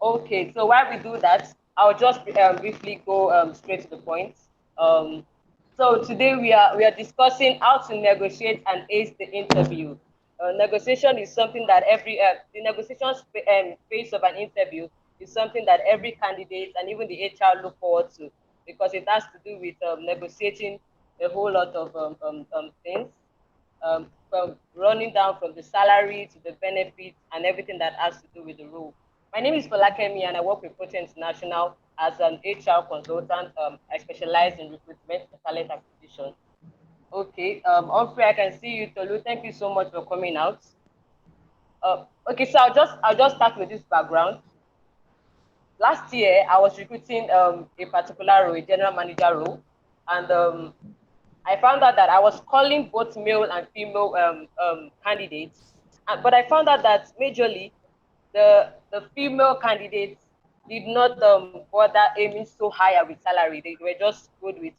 Okay, so while we do that, I'll just briefly go straight to the point. So today we are discussing how to negotiate and ace the interview. Negotiation is something that the negotiation phase of an interview is something that every candidate and even the HR look forward to, because it has to do with negotiating a whole lot of things, from running down from the salary to the benefits and everything that has to do with the role. My name is Folakemi and I work with Proten International as an HR consultant. I specialize in recruitment and talent acquisition. Okay, Humphrey, I can see you, Tolu. Thank you so much for coming out. Okay, so I'll just start with this background. Last year, I was recruiting a particular role, a general manager role, and I found out that I was calling both male and female candidates, but I found out that majorly the female candidates did not bother aiming so higher with salary. They were just good with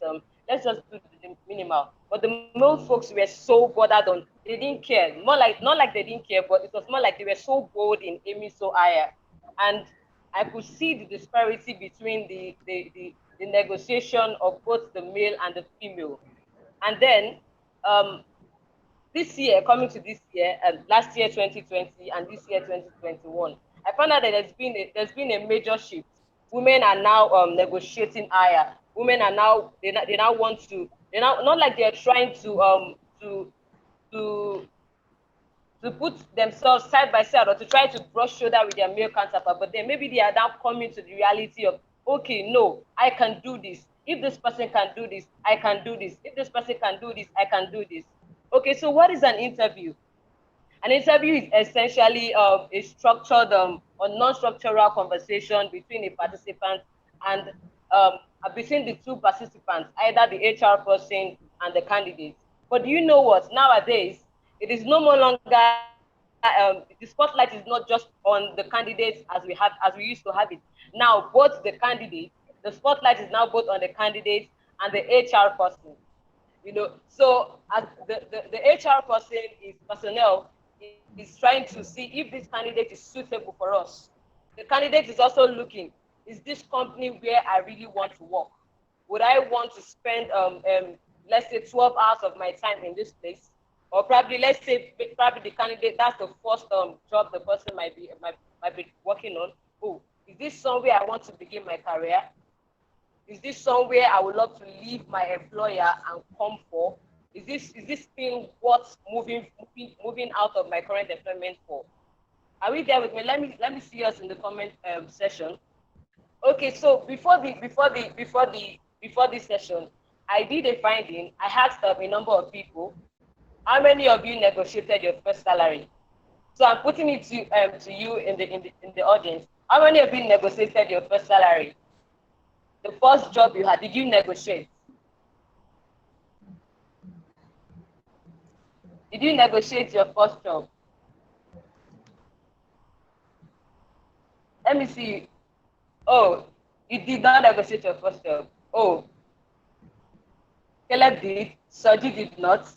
let's just do the minimal. But the male folks were so bothered on, they didn't care. More like, not like they didn't care, but it was more like they were so bold in aiming so higher. And I could see the disparity between the negotiation of both the male and the female. And then um, this year, coming to this year, last year 2020 and this year 2021, I found out that there's been a major shift. Women are now negotiating higher. Women are now they now want to, they now, not like they're trying to to put themselves side by side or to try to brush shoulder with their male counterpart, but then maybe they are now coming to the reality of, okay, no, I can do this. If this person can do this, I can do this. If this person can do this, I can do this. Okay, so what is an interview? An interview is essentially a structured or non-structural conversation between a participant and um, between the two participants, either the HR person and the candidate. But do you know what? Nowadays, it is no more longer the spotlight is not just on the candidates as we used to have it. Now, both the candidates, the spotlight is now both on the candidates and the HR person. So as the HR person is personnel is trying to see if this candidate is suitable for us. The candidate is also looking, is this company where I really want to work? Would I want to spend let's say 12 hours of my time in this place? Or probably, let's say, probably the candidate, that's the first job the person might be working on. Oh, is this somewhere I want to begin my career? Is this somewhere I would love to leave my employer and come for? Is this thing worth moving out of my current employment for? Are we there with me? Let me see us in the comment session. Okay, so before this session, I did a finding. I asked a number of people, how many of you negotiated your first salary? So I'm putting it to you in the audience. How many of you negotiated your first salary? The first job you had, did you negotiate? Did you negotiate your first job? Let me see. Oh, you did not negotiate your first job. Oh, Caleb did. Soji did not.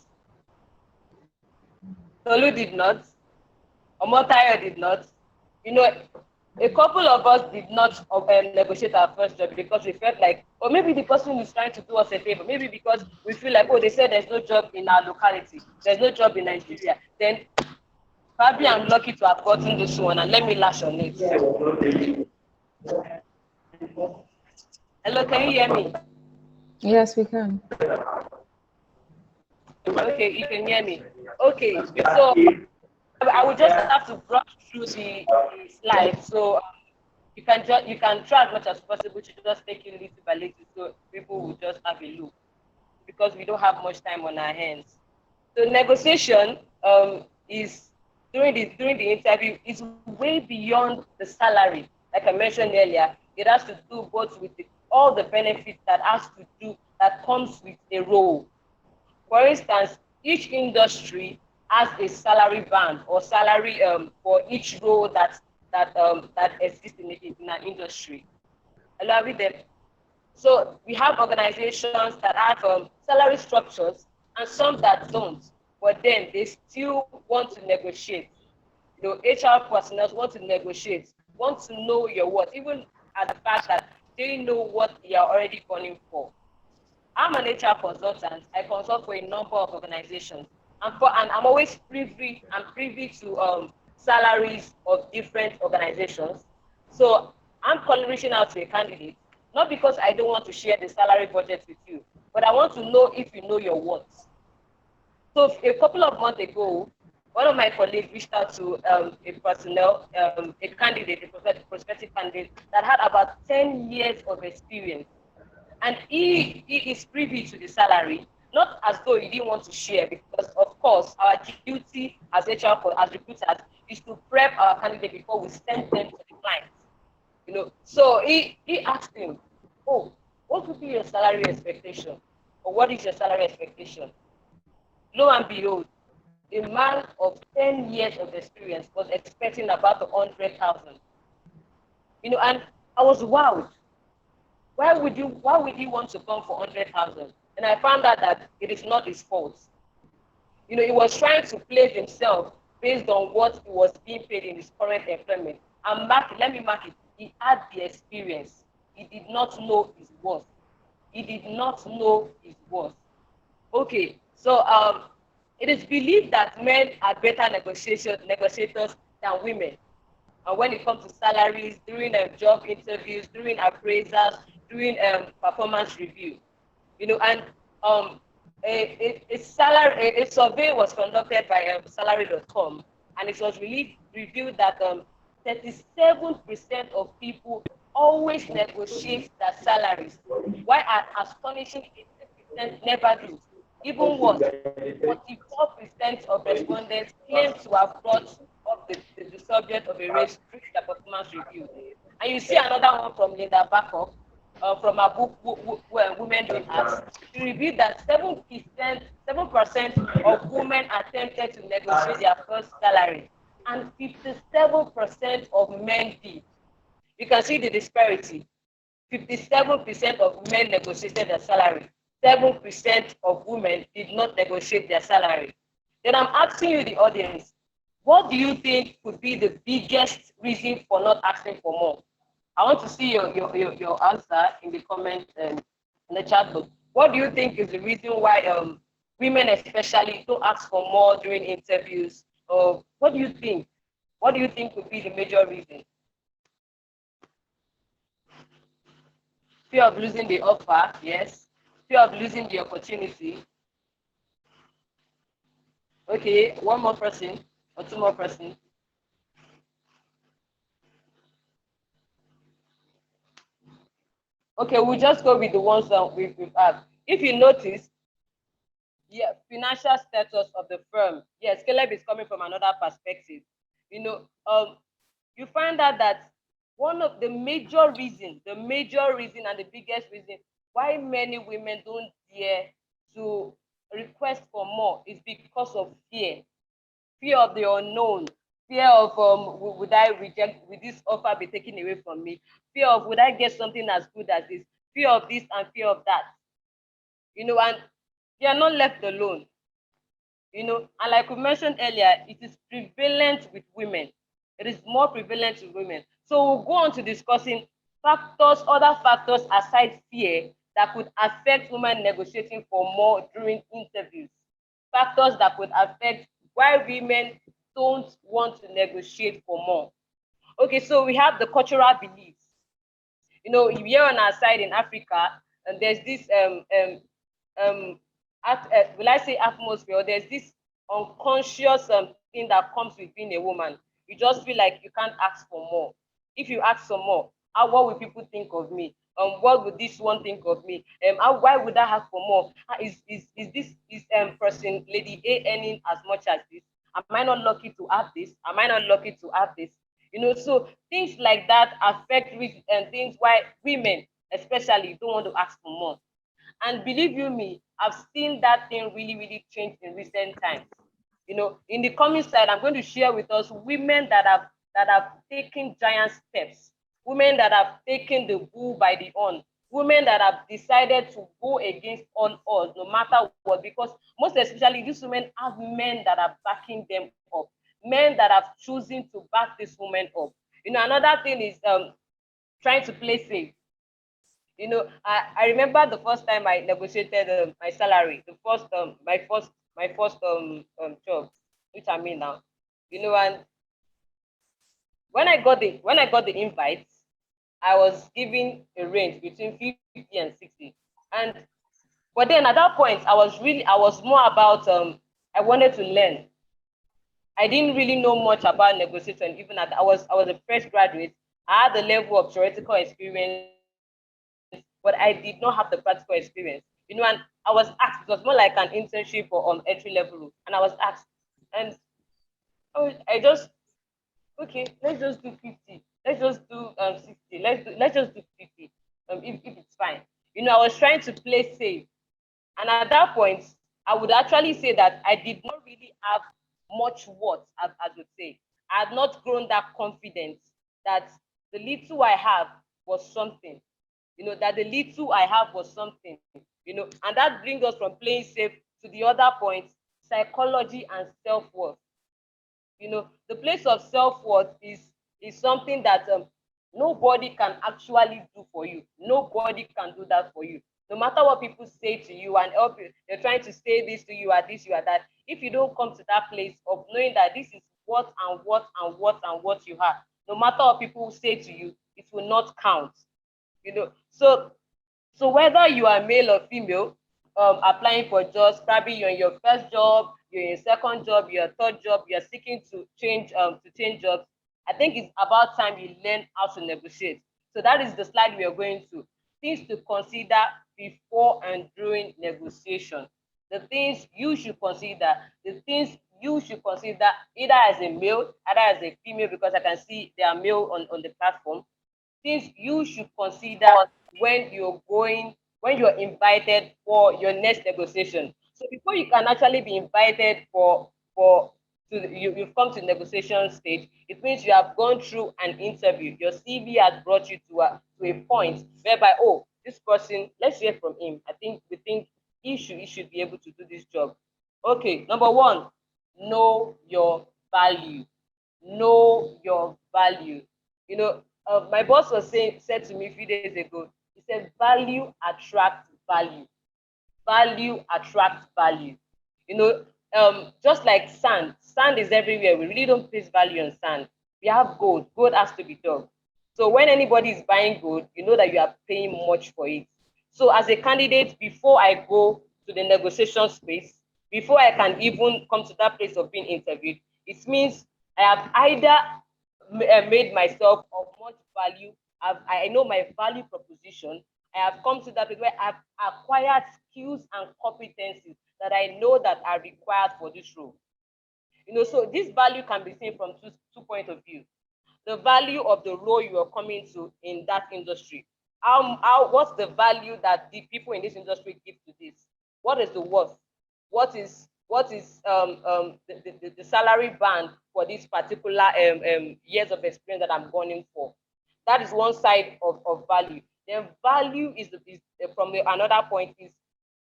Tolu did not. Omotayo did not. A couple of us did not negotiate our first job because we felt like, or maybe the person is trying to do us a favor, maybe because we feel like, oh, they said there's no job in our locality, there's no job in Nigeria, then probably I'm lucky to have gotten this one and let me lash on it. Hello, can you hear me? Yes, we can. Okay, you can hear me. Okay, so I will just have to brush through the slides, so you can try as much as possible to just take it little by little, so people will just have a look, because we don't have much time on our hands. So negotiation is during the interview is way beyond the salary. Like I mentioned earlier, it has to do both with all the benefits that comes with a role. For instance, each industry has a salary band or salary for each role that exists in an industry. Allow me them. So we have organizations that have salary structures and some that don't, but then they still want to negotiate. HR personnel want to negotiate. want to know your worth, even at the fact that they know what you are already gunning for. I'm an HR consultant. I consult for a number of organizations, and I'm always privy to salaries of different organizations. So I'm reaching out to a candidate, not because I don't want to share the salary budget with you, but I want to know if you know your worth. So a couple of months ago, one of my colleagues reached out to a candidate, a prospective candidate that had about 10 years of experience, and he is privy to the salary, not as though he didn't want to share, because of course our duty as as recruiters is to prep our candidate before we send them to the client. So he asked him, oh, what would be your salary expectation, or what is your salary expectation? Lo and behold, a man of 10 years of experience was expecting about 100,000. And I was wowed. Why would you want to come for 100,000? And I found out that it is not his fault. He was trying to place himself based on what he was being paid in his current employment. And let me mark it. He had the experience. He did not know his worth. He did not know his worth. Okay, so it is believed that men are better negotiators than women. And when it comes to salaries, during job interviews, during appraisals, during performance review, and a survey was conducted by salary.com, and it was really revealed that 37% of people always negotiate their salaries, while an astonishing 80% never do. Even worse, 44% of respondents claim to have brought up the subject of a race during their performance review. And you see another one from Linda Backup, from her book Women Don't Ask. She revealed that 7% of women attempted to negotiate their first salary, and 57% of men did. You can see the disparity. 57% of men negotiated their salary. 7% of women did not negotiate their salary. Then I'm asking you, the audience, what do you think could be the biggest reason for not asking for more? I want to see your answer in the comment in the chat box. What do you think is the reason why women especially don't ask for more during interviews? Or what do you think? What do you think could be the major reason? Fear of losing the offer, yes. Fear of losing the opportunity. Okay, one more person or two more person. Okay, we'll just go with the ones that we've had. If you notice, yeah, financial status of the firm. Yes, Caleb is coming from another perspective. You find out that one of the major reason and the biggest reason why many women don't dare to request for more is because of fear of the unknown, fear of would I reject, will this offer be taken away from me, fear of would I get something as good as this, fear of this and fear of that, and they are not left alone, and like we mentioned earlier, it is prevalent with women. It is more prevalent with women. So we'll go on to discussing other factors aside fear that could affect women negotiating for more during interviews. Factors that could affect why women don't want to negotiate for more. Okay, so we have the cultural beliefs. Here on our side in Africa, and there's this will I say atmosphere, or there's this unconscious thing that comes with being a woman. You just feel like you can't ask for more. If you ask for more, what will people think of me? What would this one think of me? Why would I have for more? Is this person, lady A, earning as much as this? Am I not lucky to have this? Am I not lucky to have this? So things like that affect things why women especially don't want to ask for more. And believe you me, I've seen that thing really, really change in recent times. In the coming slide, I'm going to share with us women that have taken giant steps, women that have taken the bull by the horn, women that have decided to go against all odds, no matter what, because most especially these women have men that are backing them up, men that have chosen to back this woman up. Another thing is trying to play safe. I remember the first time I negotiated my salary, the first my first job, which I'm in now. And when I got the invite, I was given a range between 50 and 60. And but then at that point, I was more about I wanted to learn. I didn't really know much about negotiation. Even at I was a fresh graduate. I had the level of theoretical experience, but I did not have the practical experience. And I was asked. It was more like an internship or entry level role, and I was asked, and I just okay, let's just do 50. Let's just do 60. Let's just do 50. If it's fine. I was trying to play safe. And at that point, I would actually say that I did not really have much worth, as would say. I had not grown that confidence that the little I have was something. That the little I have was something. And that brings us from playing safe to the other point, psychology and self-worth. The place of self-worth is something that nobody can actually do for you. Nobody can do that for you. No matter what people say to you and help you, they're trying to say this to you, or this, you are that. If you don't come to that place of knowing that this is what and what and what and what you have, no matter what people say to you, it will not count. So whether you are male or female, applying for jobs, probably you're in your first job, you're in your second job, your third job, you're seeking to change jobs. I think it's about time you learn how to negotiate. So that is the slide we are going to. Things to consider before and during negotiation. The things you should consider, the things you should consider either as a male, either as a female, because I can see there are male on the platform. Things you should consider when you're invited for your next negotiation. So before you can actually be invited you've come to negotiation stage, it means you have gone through an interview. Your CV has brought you to a point whereby, oh, this person, let's hear from him. We think he should be able to do this job. Okay, number one, know your value. Know your value. My boss said to me a few days ago. He said, "Value attracts value. Value attracts value." Just like sand. Sand is everywhere. We really don't place value on sand. We have gold. Gold has to be dug. So when anybody is buying gold, you know that you are paying much for it. So as a candidate, before I go to the negotiation space, before I can even come to that place of being interviewed, it means I have either made myself of much value. I know my value proposition. I have come to that place where I've acquired skills and competencies that I know that are required for this role. So this value can be seen from two points of view. The value of the role you are coming to in that industry. What's the value that the people in this industry give to this? What is the worth? What is the salary band for this particular years of experience that I'm going in for? That is one side of value. Then value is from another point is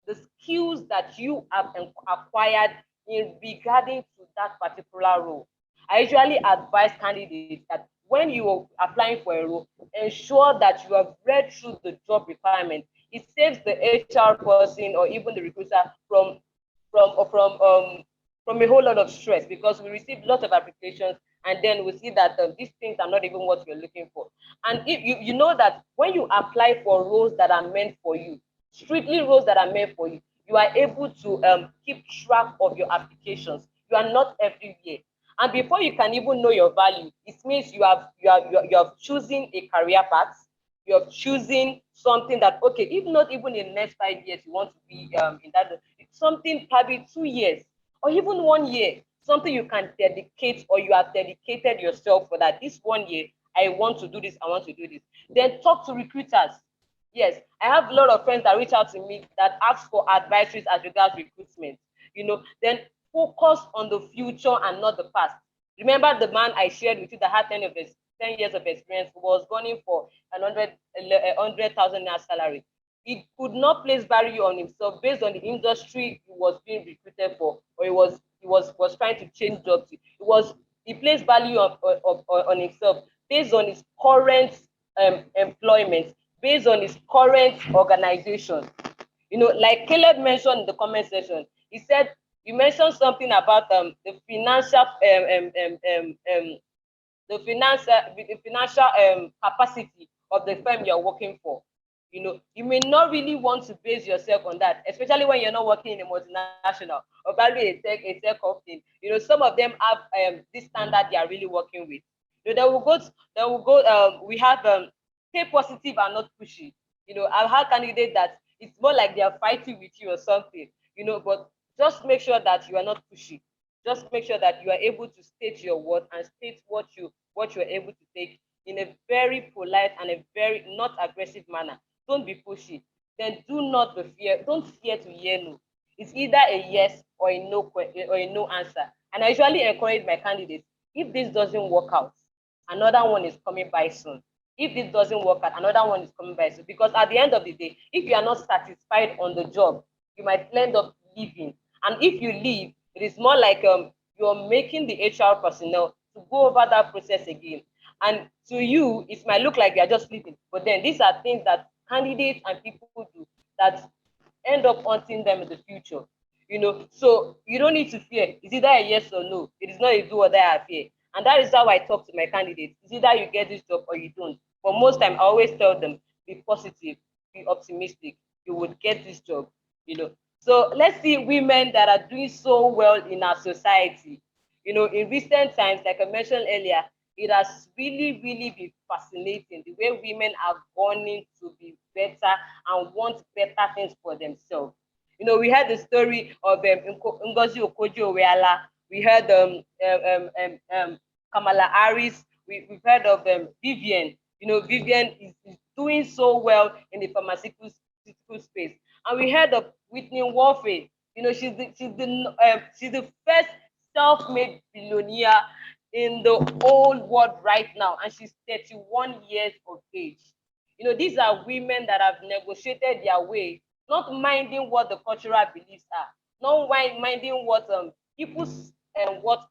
the skills that you have acquired in regarding to that particular role. I usually advise candidates that when you are applying for a role, ensure that you have read through the job requirement. It saves the HR person or even the recruiter from a whole lot of stress, because we receive lots of applications and then we see that these things are not even what we're looking for. And if you know that when you apply for roles that are meant for you, strictly roles that are meant for you, you are able to keep track of your applications. You are not everywhere. And before you can even know your value, it means you have choosing a career path. You're choosing something that, okay, if not even in the next 5 years you want to be in that, it's something probably 2 years or even 1 year, something you can dedicate, or you have dedicated yourself for that. This 1 year, I want to do this, I want to do this. Then talk to recruiters. Yes, I have a lot of friends that reach out to me that ask for advisories as regards recruitment. Then focus on the future and not the past. Remember the man I shared with you that had 10 years of experience, who was running for 100,000 naira salary. He could not place value on himself based on the industry he was being recruited for, or he was trying to change jobs. He placed value on himself based on his current employment, based on his current organization. Like Caleb mentioned in the comment section, he said you mentioned something about the financial capacity of the firm you're working for. You may not really want to base yourself on that, especially when you're not working in a multinational or probably a tech company. Some of them have this standard they are really working with. We have stay positive and not pushy. I've had candidates that it's more like they are fighting with you or something. But just make sure that you are not pushy. Just make sure that you are able to state your worth and state what you're able to take in a very polite and a very not aggressive manner. Don't be pushy. Then do not be fear. Don't fear to hear no. It's either a yes or a no or a no answer. And I usually encourage my candidates, if this doesn't work out, another one is coming by soon. If this doesn't work out, another one is coming by soon. Because at the end of the day, if you are not satisfied on the job, you might end up leaving. And if you leave, it is more like you're making the HR personnel to go over that process again. And to you, it might look like you're just leaving. But then these are things that candidates and people do that end up haunting them in the future. So you don't need to fear. It's either a yes or no. It is not a do or die affair. And that is how I talk to my candidates. It's either you get this job or you don't. But most time I always tell them, be positive, be optimistic. You would get this job. So let's see women that are doing so well in our society. In recent times, like I mentioned earlier, it has really, really been fascinating the way women have gone in to be better and want better things for themselves. We heard the story of Ngozi Okonjo-Iweala. We heard Kamala Harris. We've heard of Vivian. Vivian is doing so well in the pharmaceutical space. And we heard of Whitney Wolfe. She's the first self-made billionaire in the whole world right now, and she's 31 years of age. These are women that have negotiated their way, not minding what the cultural beliefs are, not minding what what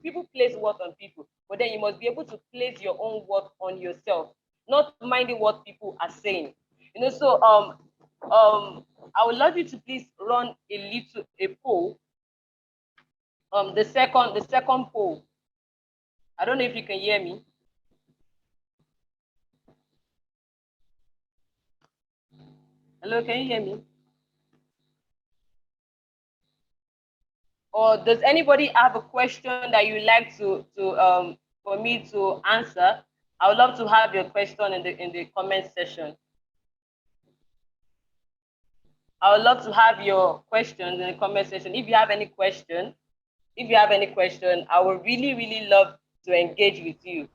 people place worth on people, but then you must be able to place your own worth on yourself, not minding what people are saying. So I would love you to please run a poll. The second poll. I don't know if you can hear me. Hello, can you hear me? Or does anybody have a question that you'd like to for me to answer? I would love to have your question in the comment section. I would love to have your questions in the comment section. If you have any question, I would really, really love to engage with you.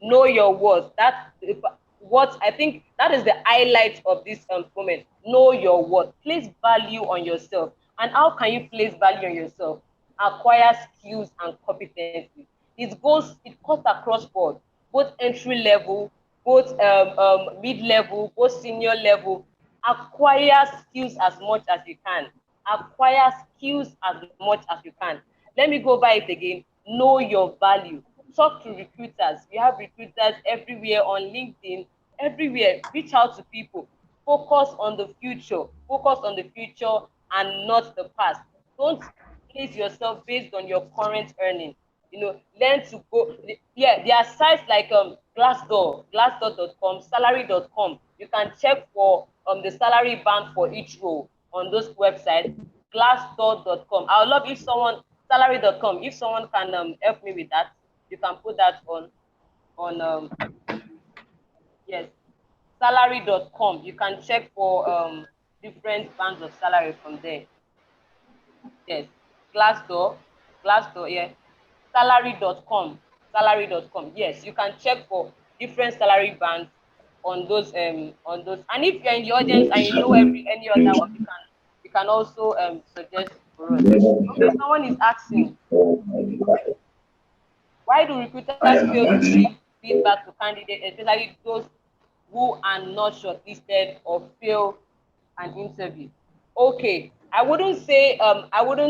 Know your worth. That's what I think that is the highlight of this moment. Know your worth. Place value on yourself. And how can you place value on yourself? Acquire skills and competencies. It cuts across board, both entry level, both mid level, both senior level. Acquire skills as much as you can. Acquire skills as much as you can. Let me go by it again. Know your value. Talk to recruiters. We have recruiters everywhere on LinkedIn, everywhere. Reach out to people. Focus on the future. Focus on the future and not the past. Don't place yourself based on your current earning. Learn to go. Yeah, there are sites like glassdoor.com, salary.com. You can check for the salary band for each role on those websites. Glassdoor.com. I would love if someone salary.com. If someone can help me with that, you can put that on yes, salary.com. You can check for different bands of salary from there. Yes, Glassdoor, yeah, salary.com. Yes, you can check for different salary bands on those. And if you're in the audience and you know any other one, you can also suggest for us. Okay, someone is asking, why do recruiters fail to give feedback to candidates, especially those who are not shortlisted or fail an interview? Okay, I wouldn't say I would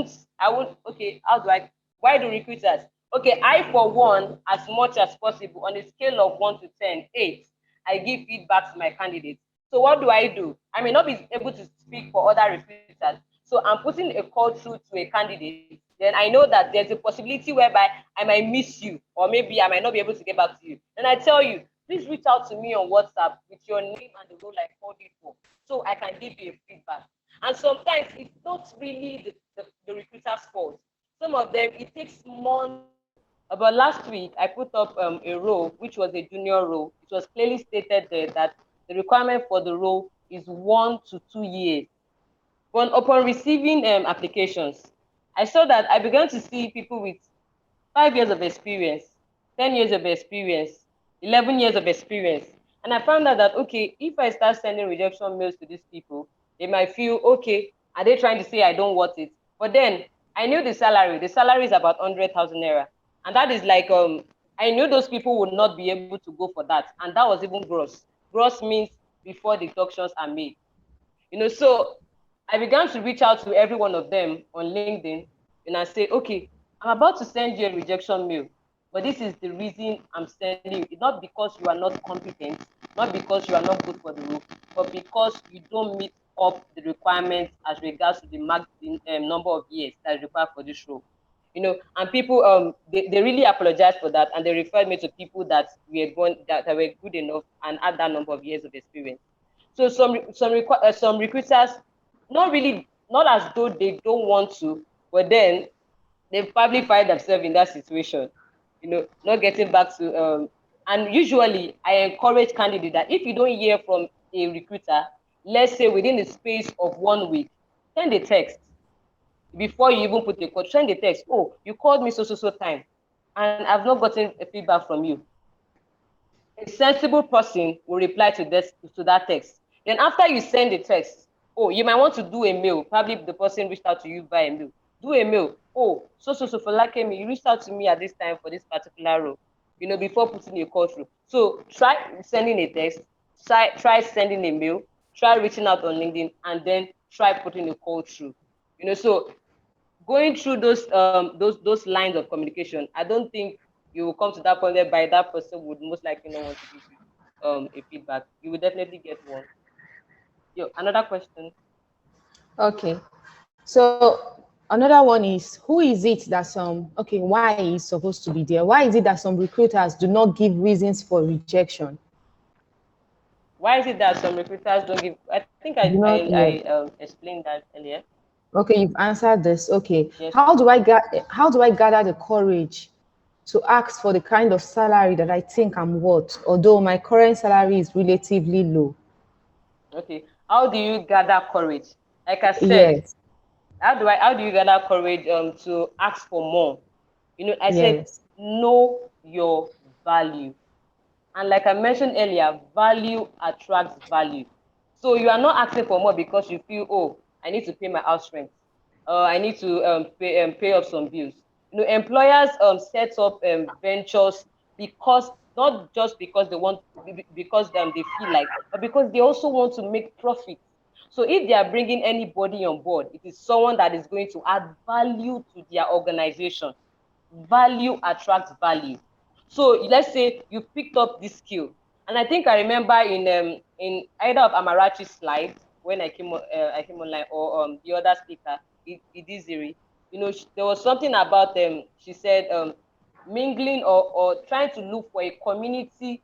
okay, how do I why do recruiters? Okay, I for one, as much as possible, on a scale of 1 to 10, 8, I give feedback to my candidates. So what do? I may not be able to speak for other recruiters. So I'm putting a call through to a candidate. Then I know that there's a possibility whereby I might miss you, or maybe I might not be able to get back to you. Then I tell you, please reach out to me on WhatsApp with your name and the role I called you for, so I can give you a feedback. And sometimes it's not really the recruiter's fault. Some of them, it takes months. About last week, I put up a role, which was a junior role. It was clearly stated there that the requirement for the role is 1 to 2 years. But upon receiving applications, I saw that I began to see people with 5 years of experience, 10 years of experience, 11 years of experience. And I found out that, okay, if I start sending rejection mails to these people, they might feel, okay, are they trying to say I don't want it? But then I knew the salary. The salary is about 100,000 naira. And that is like, I knew those people would not be able to go for that. And that was even gross. Gross means before deductions are made. So I began to reach out to every one of them on LinkedIn and I say, okay, I'm about to send you a rejection mail, but this is the reason I'm sending you. It's not because you are not competent, not because you are not good for the role, but because you don't meet up the requirements as regards to the number of years that is required for this role. And people they really apologized for that and they referred me to people that that were good enough and had that number of years of experience. So some recruiters, not as though they don't want to, but then they probably find themselves in that situation, not getting back to and usually I encourage candidates that if you don't hear from a recruiter, let's say within the space of 1 week, send a text before you even put a call. Send a text. Oh, you called me so time, and I've not gotten a feedback from you. A sensible person will reply to that text. Then after you send the text, oh, you might want to do a mail. Probably the person reached out to you by a mail. Do a mail. Oh, so Folakemi, you reached out to me at this time for this particular role. Before putting a call through. So try sending a text. Try sending a mail. Try reaching out on LinkedIn, and then try putting a call through. So going through those lines of communication, I don't think you will come to that point whereby that person would most likely not want to give you a feedback. You will definitely get one. Another question. Okay. So another one is, who is it that why is supposed to be there? Why is it that some recruiters do not give reasons for rejection? Why is it that some recruiters don't give? I think I Do I, not, I yeah. explained that earlier. Okay, you've answered this. Okay. Yes. How do I gather the courage to ask for the kind of salary that I think I'm worth, although my current salary is relatively low? Okay. How do you gather courage? Like I said, Yes. how do you gather courage to ask for more? I said Yes. know your value. And like I mentioned earlier, value attracts value. So you are not asking for more because you feel, oh, I need to pay my house rent. I need to pay off some bills. Employers set up ventures because not just because they want, because they feel like, but because they also want to make profit. So if they are bringing anybody on board, it is someone that is going to add value to their organization. Value attracts value. So let's say you picked up this skill, and I think I remember in either of Amarachi's slides when I came online, or the other speaker, Idiziri, there was something about she said mingling or trying to look for a community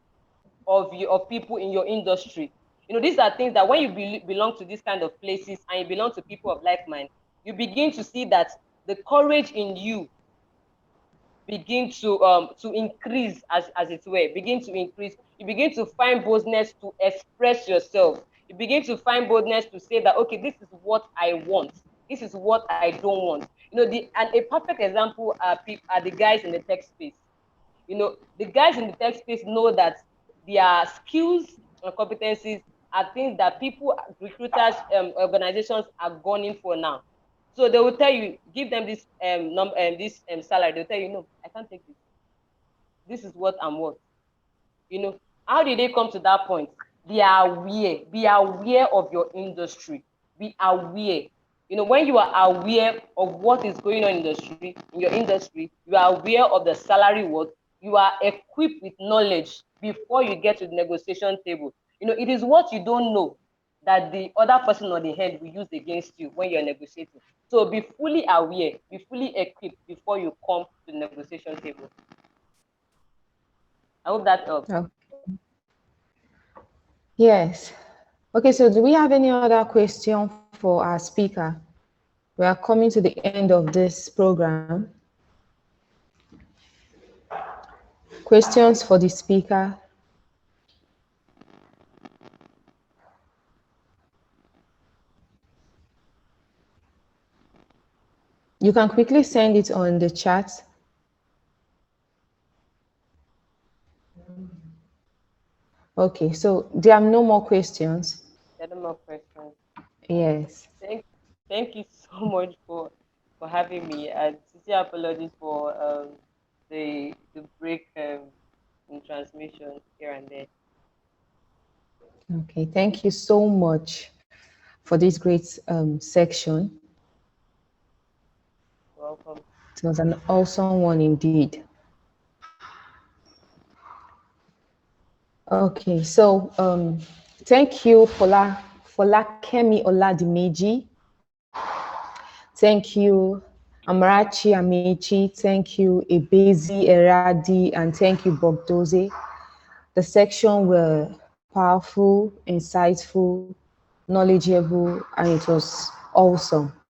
of people in your industry. These are things that when you belong to these kind of places and you belong to people of like mind, you begin to see that the courage in you begin to increase, as it were, begin to increase. You begin to find boldness to express yourself. You begin to find boldness to say that, okay, this is what I want, this is what I don't want. And a perfect example are the guys in the tech space. The guys in the tech space know that their skills and competencies are things that people, recruiters, organizations are gunning for now. So they will tell you, give them this salary. They'll tell you, no, I can't take this. This is what I'm worth. How did they come to that point? They are aware. Be aware of your industry. Be aware. When you are aware of what is going on in your industry, you are aware of the salary worth, you are equipped with knowledge before you get to the negotiation table. It is what you don't know that the other person on the hand will use against you when you're negotiating. So be fully aware, be fully equipped before you come to the negotiation table. I hope that helps. Oh, yes. Okay, so do we have any other question for our speaker? We are coming to the end of this program. Questions for the speaker? You can quickly send it on the chat. Okay, so there are no more questions. There are no more questions. Yes. Thank you so much for having me, and sincere apologies for the break in transmission here and there. Okay, thank you so much for this great section. Welcome. It was an awesome one indeed. Okay, so thank you, Folakemi Oladimeji. Thank you, Amarachi Amechi. Thank you, Ebezi Eradi, and thank you, Bogdoze. The section were powerful, insightful, knowledgeable, and it was awesome.